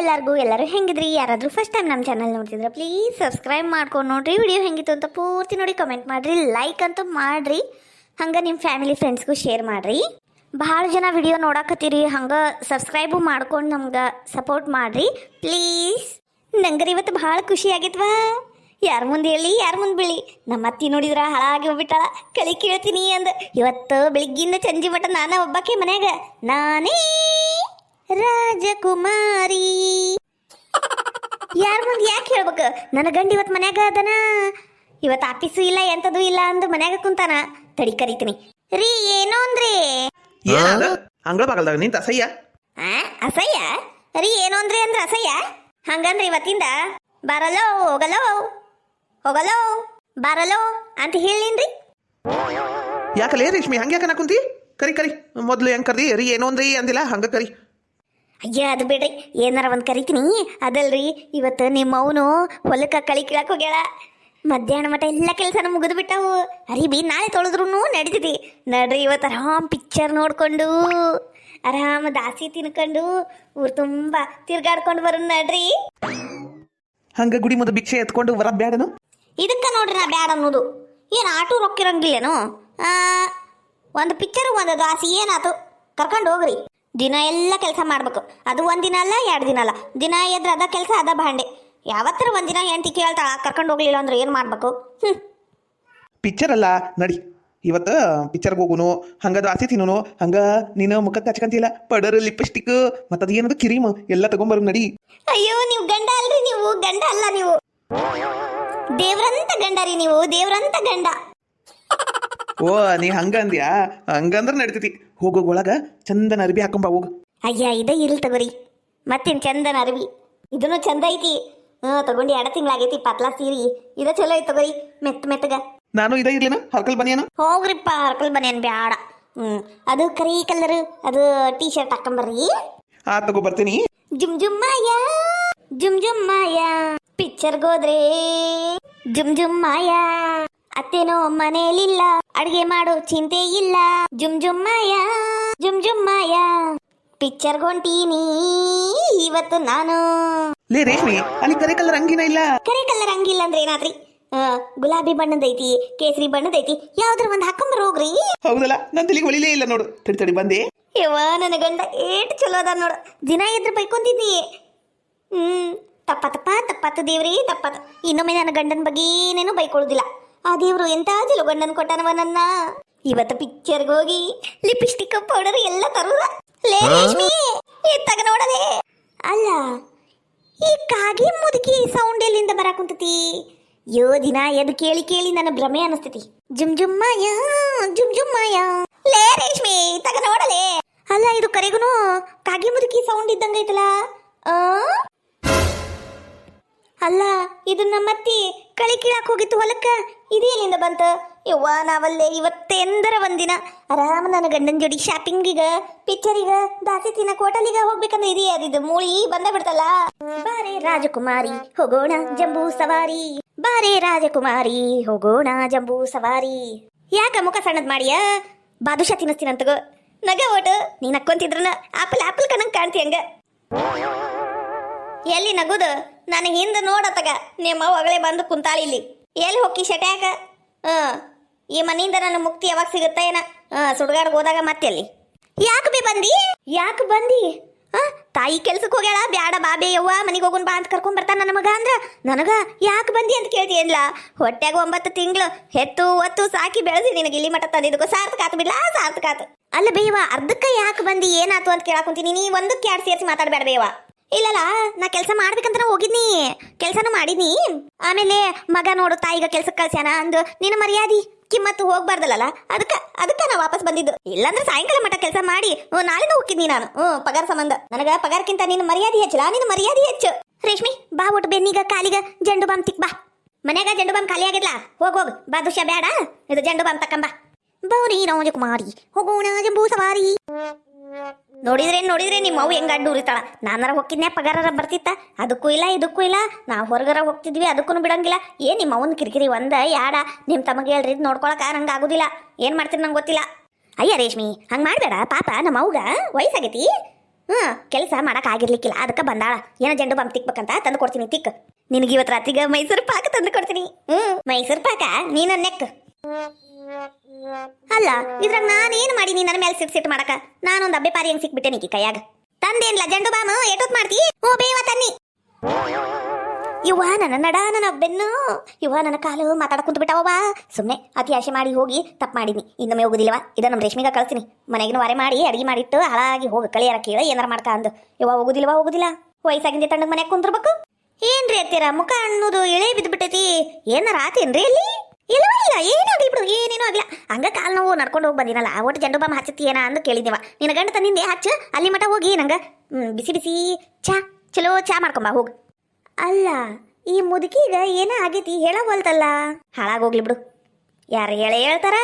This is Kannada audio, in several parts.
ಎಲ್ಲರಿಗೂ ಎಲ್ಲರೂ ಹೆಂಗಿದ್ರಿ? ಯಾರಾದರೂ ಫಸ್ಟ್ ಟೈಮ್ ನಮ್ಮ ಚಾನಲ್ ನೋಡ್ತಿದ್ರೆ ಪ್ಲೀಸ್ ಸಬ್ಸ್ಕ್ರೈಬ್ ಮಾಡ್ಕೊಂಡು ನೋಡ್ರಿ. ವಿಡಿಯೋ ಹೆಂಗಿತ್ತು ಅಂತ ಪೂರ್ತಿ ನೋಡಿ ಕಮೆಂಟ್ ಮಾಡಿರಿ, ಲೈಕ್ ಅಂತೂ ಮಾಡಿರಿ. ಹಂಗೆ ನಿಮ್ಮ ಫ್ಯಾಮಿಲಿ ಫ್ರೆಂಡ್ಸ್ಗೂ ಶೇರ್ ಮಾಡಿರಿ. ಭಾಳ ಜನ ವಿಡಿಯೋ ನೋಡಕತ್ತೀರಿ, ಹಂಗೆ ಸಬ್ಸ್ಕ್ರೈಬು ಮಾಡ್ಕೊಂಡು ನಮ್ಗೆ ಸಪೋರ್ಟ್ ಮಾಡಿರಿ ಪ್ಲೀಸ್. ನಂಗರಿ ಇವತ್ತು ಭಾಳ ಖುಷಿ ಆಗಿತ್ವಾ. ಯಾರ ಮುಂದೆ ಹೇಳಿ ಯಾರ ಮುಂದೆ ಬೀಳಿ, ನಮ್ಮ ಅತ್ತಿ ನೋಡಿದ್ರ ಹಾಳಾಗಿ ಹೋಗ್ಬಿಟ್ಟಾಳ. ಕಲಿ ಕೇಳ್ತೀನಿ ಅಂದ. ಇವತ್ತು ಬೆಳಿಗ್ಗಿಂದ ಸಂಜೆ ಮಟ್ಟ ನಾನ ಒಬ್ಬಾಕೆ ಮನ್ಯಾಗ ನಾನೇ ರಾಜಕುಮಾರಿ. ಯಾರ ಮುಂದೆ ಯಾಕೆ ಹೇಳ್ಬೇಕು? ನನ್ನ ಗಂಡ ಇವತ್ತು ಮನ್ಯಾಗ ಅದನ, ಇವತ್ತು ಆಫೀಸು ಇಲ್ಲ ಎಂತದೂ ಇಲ್ಲ ಅಂದು ಮನ್ಯಾಗ ಕುಂತಾನ. ತಡಿ ಕರಿತೀನಿ ರೀ. ಏನೋ ಅಂದ್ರಿ? ಅಂಗಳ ಬಾಗಲ್ದಾಗ ನಿಂತ ಅಸಹ್ಯ. ಅಸಹ್ಯ ರೀ? ಏನೋ ಅಂದ್ರಿ ಅಂದ್ರೆ ಅಸಹ್ಯ? ಹಂಗಂದ್ರೆ ಇವತ್ತಿಂದ ಬರಲೋ ಹೋಗಲೋ ಹೋಗಲೋ ಬರಲೋ ಅಂತ ಹೇಳಿನ್ರಿ. ಯಾಕಲೇ ರೇಷ್ಮಿ ಹಂಗ್ಯಾಕ ಕುಂತಿ? ಕರಿ ಕರಿ ಮೊದ್ಲು ಹೆಂಗ್ ಕರ್ದಿ ರೀ ಏನೋ ಅಂದ್ರಿ ಅಂದಿಲ್ಲ, ಹಂಗ ಕರಿ. ಅಯ್ಯ ಅದು ಬಿಡ್ರಿ, ಏನಾರ ಒಂದು ಕರಿತೀನಿ. ಅದಲ್ರಿ, ಇವತ್ತು ನಿಮ್ಮ ಅವನು ಹೊಲಕ್ಕೆ ಕಳಿ ಕೀಳಕ್ಕೆ ಹೋಗ್ಯಾಳ. ಮಧ್ಯಾಹ್ನ ಮಟ್ಟ ಎಲ್ಲ ಕೆಲಸನ ಮುಗಿದು ಬಿಟ್ಟವು. ಅರಿಬಿ ನಾಳೆ ತೊಳೆದ್ರು ನಡೀತೈತಿ. ನಡ್ರಿ ಇವತ್ತು ಆರಾಮ್ ಪಿಕ್ಚರ್ ನೋಡ್ಕೊಂಡು ಆರಾಮ ದಾಸಿ ತಿನ್ಕೊಂಡು ಊರು ತುಂಬ ತಿರ್ಗಾಡ್ಕೊಂಡು ಬರೋಣ ನಡ್ರಿ. ಹಂಗ ಗುಡಿ ಮುಂದೆ ಭಿಕ್ಷೆ ಎತ್ಕೊಂಡು ಬರೋದ್ ಬ್ಯಾಡನು? ಇದಕ್ಕೆ ನೋಡ್ರಿ ನಾ ಬ್ಯಾಡ ಅನ್ನೋದು. ಏನು ಆಟೋ ರೊಕ್ಕಿರಂಗಿಲ್ಲೇನು? ಒಂದು ಪಿಕ್ಚರು ಒಂದು ದಾಸಿ ಏನಾತು ಕರ್ಕೊಂಡು ಹೋಗ್ರಿ. ದಿನ ಎಲ್ಲ ಕೆಲಸ ಮಾಡ್ಬೇಕು. ಅದು ಒಂದಿನ ಅಲ್ಲ 2 ದಿನ ಅಲ್ಲ, ದಿನ ಎದ್ರೆ ಅದ ಕೆಲಸ ಅದ ಭಾಂಡೆ. ಯಾವತ್ತರ ಒಂದಿನ ಹೆಂಡತಿ ಕೇಳ್ತಾಳ ಕರ್ಕೊಂಡು ಹೋಗ್ಲಿಲ್ಲ ಅಂದ್ರೆ ಏನು ಮಾಡ್ಬೇಕು? ಪಿಕ್ಚರ್ ಅಲ್ಲ ನಡಿ, ಇವತ್ತು ಪಿಕ್ಚರ್ಗೆ ಹೋಗುನು. ಹಂಗ ದಾಸಿ ತಿನ್ನೋನು. ಹಂಗ ನೀನು ಮುಖಕ್ಕೆ ಹಚ್ಕಂತಿಲ್ಲ ಪಡರ್ ಲಿಪ್ಸ್ಟಿಕ್ ಮತ್ತದ ಏನದು ಕ್ರೀಮ್ ಎಲ್ಲ ತಗೊಂಬರು ನಡಿ. ಅಯ್ಯೋ ನೀವು ಗಂಡ ಅಲ್ರಿ, ನೀವು ಗಂಡ ಅಲ್ಲ, ನೀವು ದೇವ್ರಂತ ಗಂಡ ರೀ, ನೀವು ದೇವ್ರಂತ ಗಂಡ. ಓ ನೀ ಹಂಗ ಅಂದ್ಯಾ? ಹಂಗಂದ್ರ ನಡಿತೈತಿ. ಹೋಗೋಗ ಒಳಗ ಚಂದನ ಅರ್ಬಿ ಹಾಕೊಂಬ ಹೋಗು. ಅಯ್ಯ ಇದ ಇಲ್ ತಗೋರಿ, ಮತ್ತೇನು ಚಂದನ ಅರ್ಬಿ. ಇದನ್ನು ಚಂದ ಐತಿ. ತಗೊಂಡು 2 ತಿಂಗಳಾಗೈತಿ. ಪತ್ಲಾ ಸೀರಿ ಇದ ಚಲೋ ಐತಿ ತಗೋರಿ, ಮೆತ್ತಗ. ನಾನು ಇದ ಇರ್ಲೇನ ಹರ್ಕಲ್ ಬನಿಯನು? ಹೋಗ್ರಿಪ್ಪ, ಹರ್ಕಲ್ ಬನಿಯನ್ ಬ್ಯಾಡ. ಅದು ಕರಿ ಕಲರ್ ಅದು ಟೀ ಶರ್ಟ್ ಹಾಕೊಂಬರ್ರಿ. ತಗೋ ಬರ್ತೀನಿ. ಜುಮ್ ಜುಮ್ ಮಾಯಾ, ಜುಮ್ ಜುಮ್ ಮಾಯಾ, ಪಿಕ್ಚರ್ಗೆ ಹೋದ್ರೆ ಜುಮ್ ಜುಮ್ ಮಾಯಾ. ಅತ್ತೇನೋ ಮನೇಲಿಲ್ಲ, ಅಡ್ಗೆ ಮಾಡೋ ಚಿಂತೆ ಇಲ್ಲ. ಜುಮ್ ಜುಮ್ ಮಾಯಾ, ಜುಮ್ ಜುಮ್ ಮಾಯಾ, ಪಿಕ್ಚರ್ಗೆ ಹೊಂಟೀನಿ ಇವತ್ತು ನಾನು. ಲೇ ರೇಷ್ಮಿ, ಅಲ್ಲಿ ಕರೆ ಕಲರ್ ಅಂಗಿನ ಇಲ್ಲ? ಕರೆ ಕಲರ್ ಅಂಗಿಲ್ಲ ಅಂದ್ರೆ ಏನಾದ್ರಿ? ಗುಲಾಬಿ ಬಣ್ಣದೈತಿ, ಕೇಸರಿ ಬಣ್ಣದೈತಿ, ಯಾವ್ದ್ರ ಒಂದ್ ಹಾಕೊಂಬರ್ ಹೋಗ್ರಿ. ಹೌದಲ್ಲ, ನನ್ ತಲೆಗೆ ಹೊಳಿಲೇ ಇಲ್ಲ ನೋಡು. ತಡಿ ಬಂದೆ. ಯವ್ವ ನನ್ನ ಗಂಡ ಏಟ್ ಚಲೋ ಅದ ನೋಡು. ದಿನ ಇದ್ರ ಬೈಕೊಂತಿದ್ನಿ. ತಪ್ಪತ್ತು ದೇವ್ರಿ ತಪ್ಪತ್ತು. ಇನ್ನೊಮ್ಮೆ ನನ್ನ ಗಂಡನ ಬಗ್ಗೆ ಏನೇನು ಬೈಕೊಳ್ಳೋದಿಲ್ಲ. ಆ ದೇವ್ರು ಎಂತ ಚಲೋ ಗಂಡನ್ ಕೊಟ್ಟನವ ನನ್ನ. ಇವತ್ತು ಪಿಕ್ಚರ್ಗೆ ಹೋಗಿ ಲಿಪ್ಸ್ಟಿಕ್ ಪೌಡರ್ ಎಲ್ಲ ತರುದ. ಲೇ ರೇಷ್ಮಿ ಎತ್ತಾಗ ನೋಡದೆ. ಅಲ್ಲ ಈ ಕಾಗಿ ಮುದುಕಿ ಸೌಂಡ್ ಎಲ್ಲಿಂದ ಬರಾಕುಂತತಿ? ಯೋ ದಿನ ಎದ್ ಕೇಳಿ ಕೇಳಿ ನನ್ನ ಭ್ರಮೆ ಅನಿಸ್ತತಿ. ಜುಮ್ ಜುಮ್ ಮಾಯಾ, ಜುಮ್ ಜುಮ್ ಮಾಯಾ. ಲೇ ರೇಷ್ಮಿ ತಗ ನೋಡಲೇ. ಅಲ್ಲ ಇದು ಕರೆಗುನು ಕಾಗಿ ಮುದುಕಿ ಸೌಂಡ್ ಇದ್ದಂಗೈತಲ್ಲ. ಅಲ್ಲ ಇದು ನಮ್ಮತ್ತಿ ಕಳಿ ಕೀಳಾಕ್ ಹೋಗಿತ್ತು ಹೊಲಕ್ಕ. ಇದು ಎಲ್ಲಿಂದ ಬಂತ? ಯವ್ವ ನಾವಲ್ಲೇ ಇವತ್ತೆಂದರ ಒಂದಿನ ಆರಾಮ ನನ್ನ ಗಂಡನ ಜೋಡಿ ಶಾಪಿಂಗಿಗ, ಪಿಕ್ಚರಿಗ, ದಾಸಿ ತಿನ್ನಕ್ ಹೋಟೆಲಿಗ ಹೋಗ್ಬೇಕಂದ್ರೆ ಇದೆಯೇ ಅದಿದ್ದು ಮೂಳಿ ಬಂದ ಬಿಡ್ತಲ್ಲ. ಬಾರೆ ರಾಜಕುಮಾರಿ ಹೋಗೋಣ ಜಂಬೂ ಸವಾರಿ, ಬಾರೆ ರಾಜಕುಮಾರಿ ಹೋಗೋಣ ಜಂಬೂ ಸವಾರಿ. ಯಾಕ ಮುಖ ಸಣ್ಣದ್ ಮಾಡಿಯ? ಬಾದುಷಾ ತಿನ್ನಿಸ್ತೀನಂತಗೋ. ನಗ ಓಟು ನೀನ್ ನಕ್ಕೊಂತಿದ್ರನ ಆಪಲ್ ಕಣಂಗ್ ಕಾಣ್ತಿ ಹಂಗ. ಎಲ್ಲಿ ನಗುದು? ನಾನು ಹಿಂದೆ ನೋಡತ್ತಗ ನಿಮ್ಮ ಒಗಳೇ ಬಂದು ಕುಂತಾಳಿ ಇಲ್ಲಿ. ಎಲ್ಲಿ ಹೋಗಿ ಶಟ್ಯಾಕ? ಈ ಮನೆಯಿಂದ ನನ್ನ ಮುಕ್ತಿ ಯಾವಾಗ ಸಿಗುತ್ತ ಏನ? ಸುಡ್ಗಾಡ್ಗೆ ಹೋದಾಗ ಮತ್ತೆ ಅಲ್ಲಿ ಯಾಕೆ ಬಂದಿ? ತಾಯಿ ಕೆಲ್ಸಕ್ಕೆ ಹೋಗ್ಯಾಳ, ಬ್ಯಾಡ ಬಾಬೆ ಯವ್ವ ಮನೆಗೆ ಹೋಗೋಣ ಬಾ ಅಂತ ಕರ್ಕೊಂಡ್ ಬರ್ತಾನ ನನ್ನ ಮಗ ಅಂದ್ರ ನನಗ ಯಾಕೆ ಬಂದಿ ಅಂತ ಕೇಳ್ತೀಯಲ್ಲ. ಹೊಟ್ಯಾಗ 9 ತಿಂಗಳು ಹೆತ್ತು ಒತ್ತು ಸಾಕಿ ಬೆಳೆಸಿ ನಿನಗೆ ಇಲ್ಲಿ ಮಟ್ಟ ತಂದಿದ್ದಕ್ಕೂ ಸಾರ್ಥಕ ಆತು ಬಿಡ್ಲಾ? ಸಾರ್ಥಕ ಆತು. ಅಲ್ಲ ಬೇಯವ, ಅರ್ಧಕ್ಕ ಯಾಕೆ ಬಂದಿ ಏನಾತು ಅಂತ ಕೇಳಾಕೊಂತೀನಿ. ನೀ 1ಕ್ಕೆ 2 ಸೇರಿಸಿ ಮಾತಾಡ್ಬೇಡ ಬೇಯವ. ಇಲ್ಲಲ್ಲ, ನಾ ಕೆಲಸ ಮಾಡ್ಬೇಕಂತ ಹೋಗಿದ್ನಿ, ಕೆಲಸನೂ ಮಾಡಿದ್ನಿ. ಆಮೇಲೆ ಮಗ ನೋಡು ತಾಯಿಗ ಕೆಲ್ಸಕ್ಕೆ ಕಳ್ಸ್ಯಾನ ಅಂದು ನಿನ್ನ ಮರ್ಯಾದಿ ಕಿಮ್ಮತ್ತು ಹೋಗ್ಬಾರ್ದಲ್ಲ. ಅದಕ್ಕೆ ನಾ ವಾಪಸ್ ಬಂದಿದ್ದು. ಇಲ್ಲಾಂದ್ರೆ ಸಾಯಂಕಾಲ ಮಟ್ಟ ಕೆಲಸ ಮಾಡಿ ನಾಳೆನೂ ಹೋಗಿದ್ನಿ ನಾನು. ಪಗಾರ ಸಂಬಂಧ ನನಗ ಪಗಾರಕ್ಕಿಂತ ನಿನ್ನ ಮರ್ಯಾದೆ ಹೆಚ್ಚಲ್ಲ. ನಿನ್ನ ಮರ್ಯಾದೆ ಹೆಚ್ಚು. ರೇಷ್ಮಿ ಬಾ ಒಟ್ಟು ಬೆನ್ನಿಗ ಕಾಲಿಗ ಜಂಡು ಬಾಂಬ್ ತಿಕ್ ಬಾ. ಮನ್ಯಾಗ ಜಂಡು ಬಾಂಬ್ ಖಾಲಿ ಆಗಿದ್ಲಾ? ಹೋಗ್ ಬಾ ದುಷ್ಯ ಬೇಡ, ಇದು ಜಂಡು ಬಾಂಬ್ ತಕ್ಕಂಬ. ಬೌರಿ ರಾಜಕುಮಾರಿ ಹೋಗೋಣ ಜಂಬೂ ಸವಾರಿ. ನೋಡಿದ್ರೆ ನಿಮ್ಮ ಅವು ಹೆಂಗ ಅಡ್ಡು ಉರಿತಾಳ. ನಾನಾರ ಹೋಗಿದ್ನ್ಯಾ ಪಗಾರ ಬರ್ತಿತ್ತ? ಅದಕ್ಕೂ ಇಲ್ಲ ಇದಕ್ಕೂ ಇಲ್ಲ. ನಾವು ಹೊರಗರ ಹೋಗ್ತಿದ್ವಿ ಅದಕ್ಕೂ ಬಿಡಂಗಿಲ್ಲ. ಏನ್ ನಿಮ್ಮ ಅವನ್ ಕಿರಿಕಿರಿ ಒಂದ ಯಾಡ. ನಿಮ್ ತಮಗೆ ಹೇಳ್ರಿ ನೋಡ್ಕೊಳಕ ನಂಗೆ ಆಗುದಿಲ್ಲ. ಏನ್ ಮಾಡ್ತೀರಿ ನಂಗೆ ಗೊತ್ತಿಲ್ಲ. ಅಯ್ಯ ರೇಷ್ಮಿ ಹಂಗೆ ಮಾಡಬೇಡ ಪಾಪ. ನಮ್ಮ ಅವ್ಗ ವಯಸ್ಸಾಗೈತಿ. ಕೆಲಸ ಮಾಡಕ್ ಆಗಿರ್ಲಿಕ್ಕಿಲ್ಲ ಅದಕ್ಕೆ ಬಂದಾಳ ಏನೋ ಜಂಡು ಬಾಂಬ್ ತಿಕ್ಬೇಕಂತ ತಂದು ಕೊಡ್ತೀನಿ ತಿಕ್ ನಿನಗೆ ಇವತ್ತು ರಾತ್ರಿಗೆ ಮೈಸೂರು ಪಾಕ ತಂದು ಕೊಡ್ತೀನಿ ಮೈಸೂರು ಪಾಕ ನೀನ ನೆಕ್ ಅಲ್ಲ ಇದ್ರಾಗ ನಾನೇನು ಮಾಡೀನಿ ನನ್ನ ಮೇಲೆ ಸಿಟ್ ಮಾಡಕ ನಾನೊಂದು ಅಬ್ಬೆ ಪಾರಿ ಹೆಂಗ್ ಸಿಕ್ಬಿಟ್ಟೆ ನೀಕಿ ಕೈಯಾಗ ತಂದೇನ್ಲ ಜಂಡು ಬಾಮ್ ಏಟೋತ್ ಮಾಡ್ತಿ ಓ ಬೇವ ತನ್ನಿ ಇವ್ವ ನನ್ನ ನಡ ನನ್ನ ಬೆನ್ನು ಇವ್ವ ನನ್ನ ಕಾಲು ಮಾತಾಡ ಕುಂತು ಬಿಟ್ಟವವ ಸುಮ್ಮನೆ ಅತಿ ಆಶೆ ಮಾಡಿ ಹೋಗಿ ತಪ್ಪು ಮಾಡಿದ್ನಿ ಇನ್ನೊಮ್ಮೆ ಹೋಗುದಿಲ್ಲವ ಇದ ನಮ್ಮ ರೇಷ್ಮಿಗ ಕಳ್ತೀನಿ ಮನೆಗಿನ ವಾರೆ ಮಾಡಿ ಅಡಿಗೆ ಮಾಡಿಟ್ಟು ಹಾಳಾಗಿ ಹೋಗಿ ಕಳಿಯಾರ ಕೇಳ ಏನಾರ ಮಾಡ್ಕ ಅಂದು ಇವ ಹೋಗುದಿಲ್ಲ ವಯಸ್ಸಾಗಿಂದ ತಣ್ಣಗೆ ಮನೆಗೆ ಕುಂದ್ರಬೇಕು ಏನ್ರಿ ಅತ್ತೀರ ಮುಖ ಅನ್ನೋದು ಎಳೆ ಬಿದ್ದು ಬಿಟ್ಟೈತಿ ಏನಾರ ಆತೇನ್ರಿ ಅಲ್ಲಿ ಇಲ್ಲ ಏನಾಗ್ಲಿ ಬಿಡು ಏನೇನೋ ಆಗ್ಲ ಹಂಗ ಕಾಲ್ ನೋವು ನಡ್ಕೊಂಡು ಹೋಗಿ ಬಂದಿನಲ್ಲ ಒಟ್ಟು ಜಂಡು ಬಾಂಬ್ ಹಚ್ಚತಿ ಏನ ಅಂದು ಕೇಳಿದೇವ ನಿನ್ನ ಗಂಡ ತಂದಿಂದೆ ಹಚ್ಚ ಅಲ್ಲಿ ಮಠ ಹೋಗಿ ನಂಗ ಬಿಸಿ ಬಿಸಿ ಚಲೋ ಚಾ ಮಾಡ್ಕೊಂಬ ಹೋಗು ಅಲ್ಲ ಈ ಮುದುಕಿಗ ಏನ ಆಗೈತಿ ಹೇಳವಲ್ತಲ್ಲ ಹಾಳಾಗೋಗ್ಲಿ ಬಿಡು ಯಾರು ಹೇಳ್ತಾರ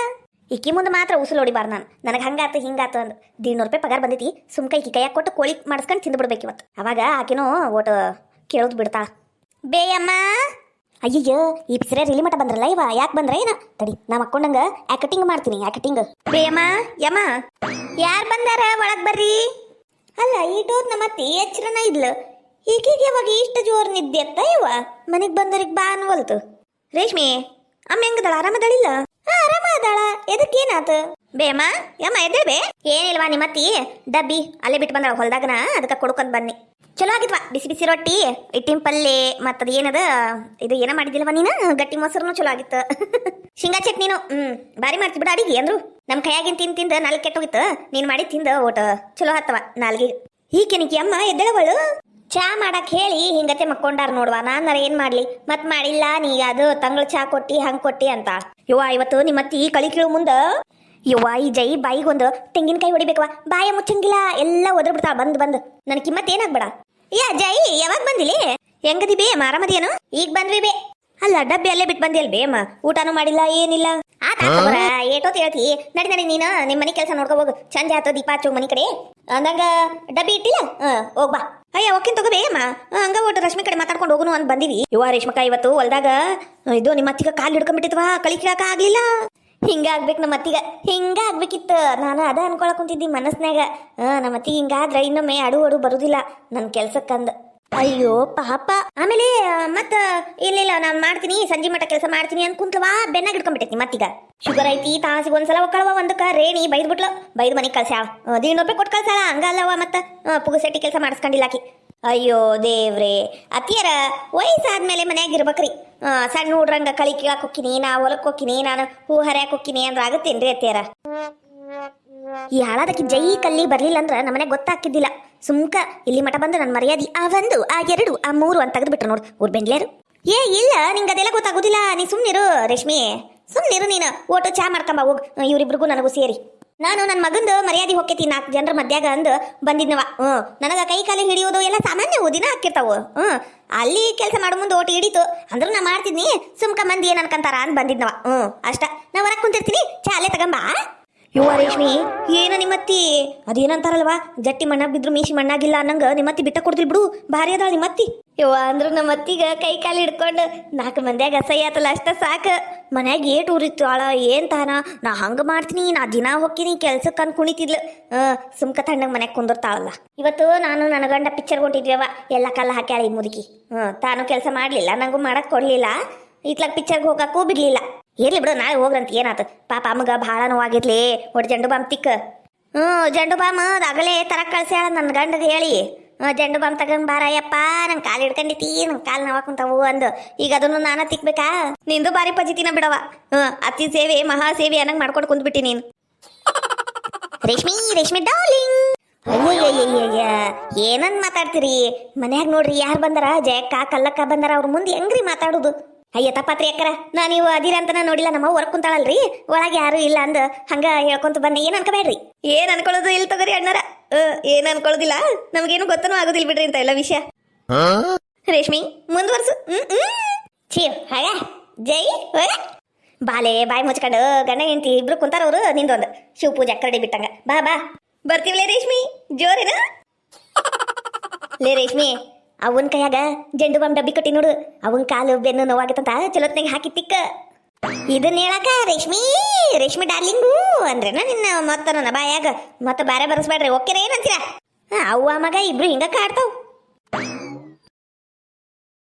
ಇಕ್ಕಿ ಮುಂದೆ ಮಾತ್ರ ಉಸುಲು ಹೊಡಿಬಾರ್ದು ನಾನು ನನಗೆ ಹಂಗಾತು ಹಿಂಗಾತು ಅಂದು 100 ರೂಪಾಯಿ ಪಗಾರ ಬಂದೈತಿ ಸುಮ್ಕೈ ಕೈಯಾಗ ಕೊಟ್ಟು ಕೋಳಿ ಮಾಡಿಸ್ಕೊಂಡು ತಿಂದು ಬಿಡ್ಬೇಕು ಇವತ್ತು ಅವಾಗ ಆಕಿನೂ ಒಟ್ಟು ಕೇಳೋದು ಬಿಡ್ತಾ ಬೇಯಮ್ಮ ಅಯ್ಯಯ್ಯೋ ಈ ಪಿಸರೆ ರಿಲಿ ಮಠ ಬಂದ್ರಲ್ಲ ಇವ ಯಾಕೆ ಬಂದ್ರ ಏನ ತಡಿ ನಾ ಮಕ್ಕೊಂಡಂಗ ಆಕ್ಟಿಂಗ್ ಮಾಡ್ತೀನಿ ಆಕ್ಟಿಂಗ್ ಬೇಯಮ್ಮ ಯಮ್ಮ ಯಾರು ಬಂದಾರ ಒಳಗ್ ಬರ್ರಿ ಅಲ್ಲ ಈಟೋದ್ ನಮ್ಮತ್ತಿ ಎಚ್ಚರನ ಇದ್ಲು ಈಗೀಗ ಯಾವಾಗ ಇಷ್ಟ ಜೋರ್ ನಿದ್ದೆ ಅತ್ತ ಇವ ಮನೆಗ್ ಬಂದವ್ರಿಗೆ ಬಾ ಅನ್ವಲ್ತು ರೇಷ್ಮಿ ಅಮ್ಮ ಹೆಂಗದಾಳ ಆರಾಮದಾಳಿಲ್ಲ ಆರಾಮ ಅದಾಳ ಎದಕ್ಕೇನಾತ ಬೇಮ್ಮ ಯಮ್ಮ ಎದ್ದೇಳ್ಬೇ ಏನಿಲ್ವಾ ನಿಮ್ಮತ್ತಿ ಡಬ್ಬಿ ಅಲ್ಲೇ ಬಿಟ್ಟು ಬಂದಾಳ ಹೊಲ್ದಾಗನ ಅದಕ್ಕೆ ಕೊಡ್ಕೊಂಡ್ ಬನ್ನಿ ಚಲೋ ಆಗಿದ್ವಾ ಬಿಸಿ ಬಿಸಿ ರೊಟ್ಟಿ ಇಟ್ಟಿನ ಪಲ್ಲೆ ಮತ್ತದ ಏನದ ಇದು ಏನ ಮಾಡಿದಿಲ್ವ ನೀನು ಗಟ್ಟಿ ಮೊಸರುನು ಚಲೋ ಆಗಿತ್ತು ಶೇಂಗಾ ಚಟ್ನಿನು ಬಾರಿ ಮಾಡ್ತಿ ಬಿಡ ಅಡಿಗೆ ಅಂದ್ರು ನಮ್ ಕೈಯಾಗಿನ್ ತಿಂದ ನಾಲ್ಕು ಕೆಟ್ಟೋಗಿತ್ತು ನೀನ್ ಮಾಡಿ ತಿಂದ ಓಟ ಚಲೋ ಹತ್ತವ ನಾಲ್ಗೆ ಹೀಕೆನಿಕಿ ಅಮ್ಮ ಎದ್ದೇಳವಳು ಚಾ ಮಾಡಕ್ ಹೇಳಿ ಹಿಂಗತೆ ಮಕ್ಕೊಂಡಾರ ನೋಡ್ವಾ ನಾನರ ಏನ್ ಮಾಡ್ಲಿ ಮತ್ ಮಾಡಿಲ್ಲ ನೀ ಅದು ತಂಗಳ ಚಾ ಕೊಟ್ಟಿ ಹಂಗ್ ಕೊಟ್ಟಿ ಅಂತ ಇವ್ವ ಇವತ್ತು ನಿಮ್ಮತ್ತಿ ಕಳಿ ಕೀಳು ಮುಂದ ಇವ್ವ ಈ ಜೈ ಬಾಯಿಗೊಂದು ತೆಂಗಿನಕಾಯಿ ಹೊಡಿಬೇಕವ ಬಾಯ ಮುಚ್ಚಂಗಿಲ್ಲ ಎಲ್ಲ ಒದ್ರ ಬಿಡ್ತಾಳ ಬಂದ್ ನನ್ ಕಿಮ್ಮತ್ ಏನಾಗ್ಬೇಡ ಯಾ ಜೈ ಯಾವಾಗ ಬಂದಿಲಿ ಹೆಂಗದಿ ಬೇ ಆರಾಮದೇನು ಈಗ ಬಂದ್ವಿ ಬೇ ಅಲ್ಲ ಡಬ್ಬಿ ಅಲ್ಲೇ ಬಿಟ್ಟು ಬಂದಿಲ್ ಬೇಮ ಊಟನೂ ಮಾಡಿಲ್ಲ ಏನಿಲ್ಲ ಆತರ ಏಟೋತ್ ಹೇಳ್ತಿ ನಡಿ ನೀನು ನಿಮ್ಮ ಮನೆ ಕೆಲಸ ನೋಡ್ಕೊ ಹೋಗು ಚಂದ ಆತ ದೀಪ ಹಚ್ಚೋಗ್ ಮನಿ ಕಡೆ ಅಂದಂಗ ಡಬ್ಬಿ ಇಟ್ಟಿಲ್ಲ ಹೋಗ್ಬಾ ಅಯ್ಯ ಒಕ್ಕಿನ ತಗೋ ಬೇಮ ಹಂಗ ಒಟ್ಟು ರಶ್ಮಿ ಕಡೆ ಮಾತಾಡ್ಕೊಂಡು ಹೋಗುನು ಅಂತ ಬಂದಿವಿ ಇವ ರೇಷ್ಮಕ್ಕ ಇವತ್ತು ಹೊಲ್ದಾಗ ಇದು ನಿಮ್ಮ ಅತ್ತಿಗ ಕಾಲು ಹಿಡ್ಕೊಂಡ್ಬಿಟ್ಟಿದ್ವಾ ಕಳಿ ಕಿಳಾಕ ಆಗ್ಲಿಲ್ಲ ಹಿಂಗ ಆಗ್ಬೇಕು ನಮ್ಮ ಅತ್ತಿಗ ಹಿಂಗ ಆಗ್ಬೇಕಿತ್ತು ನಾನು ಅದ ಅನ್ಕೊಳಕ್ ಕುಂತಿದ್ದಿ ಮನಸ್ನ್ಯಾಗ ನಮ್ಮ ಅತ್ತಿಗೆ ಹಿಂಗಾದ್ರೆ ಇನ್ನೊಮ್ಮೆ ಅಡು ಬರುದಿಲ್ಲ ನನ್ ಕೆಲ್ಸಕ್ಕಂದ ಅಯ್ಯೋ ಪಾಪ ಆಮೇಲೆ ಮತ್ತ ಇಲ್ಲ ನಾನು ಮಾಡ್ತೀನಿ ಸಂಜೆ ಮಟ್ಟ ಕೆಲಸ ಮಾಡ್ತೀನಿ ಅಂತ ಕುಂತ್ಲವಾ ಬೆನ್ನಾಗ ಹಿಡ್ಕೊಂಡ್ಬಿಟ್ಟೈತಿ ಮತ್ತೀಗ ಶುಗರ್ ಐತಿ ತಾಸಿಗೆ ಒಂದ್ಸಲ ಒಕ್ಕಳವ ಒಂದಕ್ಕ ರೇಣಿ ಬೈದ್ಬಿಟ್ಲು ಬೈದ್ ಮನೆಗೆ ಕಳ್ಸ್ಯಾಳ 100 ರೂಪಾಯಿ ಕೊಟ್ಟು ಕಳ್ಸಾಳ ಹಂಗಲ್ಲವ ಮತ್ತ ಪುಗಸೆಟ್ಟಿ ಕೆಲಸ ಮಾಡಿಸ್ಕೊಂಡಿಲ್ಲಾಕಿ ಅಯ್ಯೋ ದೇವ್ರೇ ಅತ್ತಿಯರ ವಯಸ್ಸಾದ್ಮೇಲೆ ಮನ್ಯಾಗ ಇರ್ಬೇಕ್ರಿ ಸಣ್ಣ ಹುಡ್ರಂಗ ಕಳಿ ಕೀಳಾಕ್ ಹೋಕ್ಕಿನಿ ನಾ ಹೊಲಕ್ ಹೋಕ್ಕಿನಿ ನಾನು ಹೂ ಹರ್ಯಾಕ್ ಹೋಕ್ಕಿನಿ ಅಂದ್ರ ಆಗತ್ತೇನ್ರಿ ಅತ್ತಿಯರ ಈ ಹಾಳಾದಕ್ಕೆ ಜೈ ಕಲ್ಲಿ ಬರ್ಲಿಲ್ಲ ಅಂದ್ರ ನಮ್ಮನೆ ಗೊತ್ತಾಗ್ತಿದ್ದಿಲ್ಲ ಸುಮ್ಕ ಇಲ್ಲಿ ಮಠ ಬಂದು ನನ್ನ ಮರ್ಯಾದಿ ಆ 1 ಆ 2 ಆ 3 ಅಂತ ತೆಗೆದ್ಬಿಟ್ರು ನೋಡು ಊರ್ ಬೆಂಡ್ಲೇರು ಇಲ್ಲ ನಿಂಗೆ ಅದೆಲ್ಲ ಗೊತ್ತಾಗೋದಿಲ್ಲ ನೀ ಸುಮ್ನಿರು ರೇಷ್ಮಿ ಸುಮ್ನಿರು ನೀನು ಓಟು ಚಾ ಮಾಡ್ಕೊಂಬ ಹೋಗ್ ಇವ್ರಿಬ್ರಿಗೂ ನನಗೂ ಸೇರಿ ನಾನು ನನ್ನ ಮಗಂದು ಮರ್ಯಾದೆ ಹೊಕ್ಕೈತಿ 4 ಜನರ ಮಧ್ಯಾಗ ಅಂದು ಬಂದಿದ್ನವ ನನಗ ಕೈ ಕಾಲಿ ಹಿಡಿಯೋದು ಎಲ್ಲ ಸಾಮಾನ್ಯ ದಿನ ಹಾಕಿರ್ತಾವು ಅಲ್ಲಿ ಕೆಲಸ ಮಾಡೋ ಮುಂದೆ ಓಟು ಹಿಡಿತು ಅಂದ್ರೂ ನಾ ಮಾಡ್ತಿದ್ನಿ ಸುಮ್ಕ ಮಂದಿ ಏನ್ ಅನ್ಕಂತಾರ ಅಂತ ಬಂದಿದ್ನವ ಅಷ್ಟ ನಾ ಹೊರಗೆ ಕುಂತಿರ್ತೀನಿ ಚಾ ಅಲ್ಲೇ ತಗಂಬಾ ಯುವ ರೇಷ್ಮಿ ಏನ ನಿಮ್ಮತ್ತಿ ಅದೇನಂತಾರಲ್ವಾ ಜಟ್ಟಿ ಮಣ್ಣಾಗ ಬಿದ್ರು ಮೀಸಿ ಮಣ್ಣಾಗಿಲ್ಲ ಅನ್ನಂಗ ನಿಮ್ಮತ್ತಿ ಬಿಟ್ಟ ಕೊಡ್ತಿಲ್ ಬಿಡು ಭಾರಿ ಅದಾಳ ನಿಮ್ಮತ್ತಿ ಯವ್ವ ಅಂದ್ರು ನಮ್ಮತ್ತಿಗ ಕೈ ಕಾಲು ಹಿಡ್ಕೊಂಡು 4 ಮಂದ್ಯಾಗ ಅಸಹ್ಯ ಆತಲ್ಲ ಅಷ್ಟ ಸಾಕ ಮನ್ಯಾಗ ಏಟ್ ಊರಿತ್ತಾಳ ಏನ್ ತಾನ ನಾ ಹಂಗ ಮಾಡ್ತೀನಿ ನಾ ದಿನ ಹೋಗ್ತೀನಿ ಕೆಲ್ಸಕ್ಕೆ ಅನ್ ಕುಣಿತಿದ್ಲು ಸುಮ್ಕ ತಣ್ಣಗೆ ಮನ್ಯಾಗ ಕುಂದಿರ್ತಾಳಲ್ಲ ಇವತ್ತು ನಾನು ನನ್ನ ಗಂಡ ಪಿಕ್ಚರ್ ಹೊಂಟಿದ್ವಿ ಎಲ್ಲ ಕಲ್ಲ ಹಾಕ್ಯಾಳ ಈ ಮುದುಕಿ ತಾನು ಕೆಲಸ ಮಾಡ್ಲಿಲ್ಲ ನಂಗೂ ಮಾಡಕ್ ಕೊಡ್ಲಿಲ್ಲ ಇತ್ಲಾಗ ಪಿಕ್ಚರ್ಗೆ ಹೋಗಕ್ಕೂ ಬಿಡ್ಲಿಲ್ಲ ಇರ್ಲಿ ಬಿಡು ನಾಳೆ ಹೋಗ್ರಂತ ಏನಾತ ಪಾಪ ಅಮ್ಮಗ ಭಾಳ ನೋವಾಗಿರ್ಲಿ ಒಟ್ಟು ಜಂಡು ಬಾಂಬ್ ತಿಕ್ಕ ಜಂಡು ಬಾಂಬ್ ಅಗಲೇ ತರಕ್ ಕಳ್ಸ್ಯಾಳ ನನ್ನ ಗಂಡಗೆ ಹೇಳಿ ಜಂಡು ಬಾಂಬ್ ತಗೊಂಡ್ ಬಾರಯ್ಯಪ್ಪ ನಂಗೆ ಕಾಲು ಹಿಡ್ಕೊಂಡಿತಿ ನಂಗೆ ಕಾಲು ನೋವಾಕುಂತಾವು ಅಂದು ಈಗ ಅದನ್ನು ನಾನ ತಿಕ್ಬೇಕಾ ನಿಂದು ಬಾರಿ ಪಜಿತಿನ ಬಿಡವ ಅತಿ ಸೇವೆ ಮಹಾ ಸೇವೆ ಅನ್ನಂಗ್ ಮಾಡ್ಕೊಂಡು ಕುಂದ್ಬಿಟ್ಟಿ ನೀನು ರೇಷ್ಮಿ ಡಾರ್ಲಿಂಗ್ ಅಯ್ಯಯ್ಯಯ್ಯ ಏನಂದ್ ಮಾತಾಡ್ತೀರಿ ಮನ್ಯಾಗ ನೋಡ್ರಿ ಯಾರು ಬಂದಾರ ಜಯಕ್ಕ ಕಲ್ಲಕ್ಕ ಬಂದಾರ ಅವ್ರ ಮುಂದೆ ಹೆಂಗ್ರಿ ಮಾತಾಡೋದು ಅಯ್ಯ ತಪ್ಪಾತ್ರಿ ಅಕ್ಕರ ನಾ ನೀವು ಅದಿರ ಅಂತ ನೋಡಿಲ್ಲ ನಮ್ಮ ಹೊರಗ್ ಕುಂತಾಳಲ್ರಿ ಒಳಗೆ ಯಾರು ಇಲ್ಲ ಅಂದ ಹಂಗ ಹೇಳ್ಕೊಂತ ಬಂದೆ ಏನ್ ಅನ್ಕೋಬೇಡ್ರಿ ಏನ್ ಅನ್ಕೊಳ್ಳೋದು ಇಲ್ಲ ತಗೋರಿ ಅಣ್ಣಾರ ಏನ್ ಅನ್ಕೊಳ್ಳೋದಿಲ್ಲ ನಮ್ಗೇನು ಗೊತ್ತನೂ ಆಗೋದಿಲ್ಲ ಬಿಡ್ರಿ ಅಂತ ಎಲ್ಲ ವಿಷಯ ರೇಷ್ಮಿ ಮುಂದುವರ್ಸು ಛೀ ಹಾಗ ಜೈ ಹೋಗ ಬಾಲೆ ಬಾಯಿ ಮುಚ್ಕೊಂಡು ಗಂಡ ಹೆಂಡತಿ ಇಬ್ರು ಕುಂತಾರವ್ರು ನಿಂದೊಂದು ಶಿವ ಪೂಜೆ ಕರಡಿ ಬಿಟ್ಟಂಗ ಬಾ ಬರ್ತೀವಲೇ ರೇಷ್ಮಿ ಜೋರೇನ ಲೇ ರೇಷ್ಮಿ ಅವನ್ ಕೈಯಾಗ ಜಂಡು ಬಾಂಬ್ ಡಬ್ಬಿ ಕಟ್ಟಿ ನೋಡು ಅವನ್ ಕಾಲು ಬೆನ್ನು ನೋವಾಗತ್ತಂತ ಚಲೋತ್ನಾಗ ಹಾಕಿ ತಿಕ್ಕ ಇದನ್ನ ಹೇಳಕ ರೇಷ್ಮಿ ಡಾರ್ಲಿಂಗು ಅಂದ್ರೇನ ನಿನ್ನ ಮತ್ತ ನನ್ನ ಬಾಯಾಗ ಮತ್ತೆ ಬಾರೆ ಬರಸ್ಬೇಡ್ರಿ ಓಕೆರ ಏನಂತೀರ ಅವ್ವ ಮಗ ಇಬ್ರು ಹಿಂಗ ಕಾಡ್ತಾವ್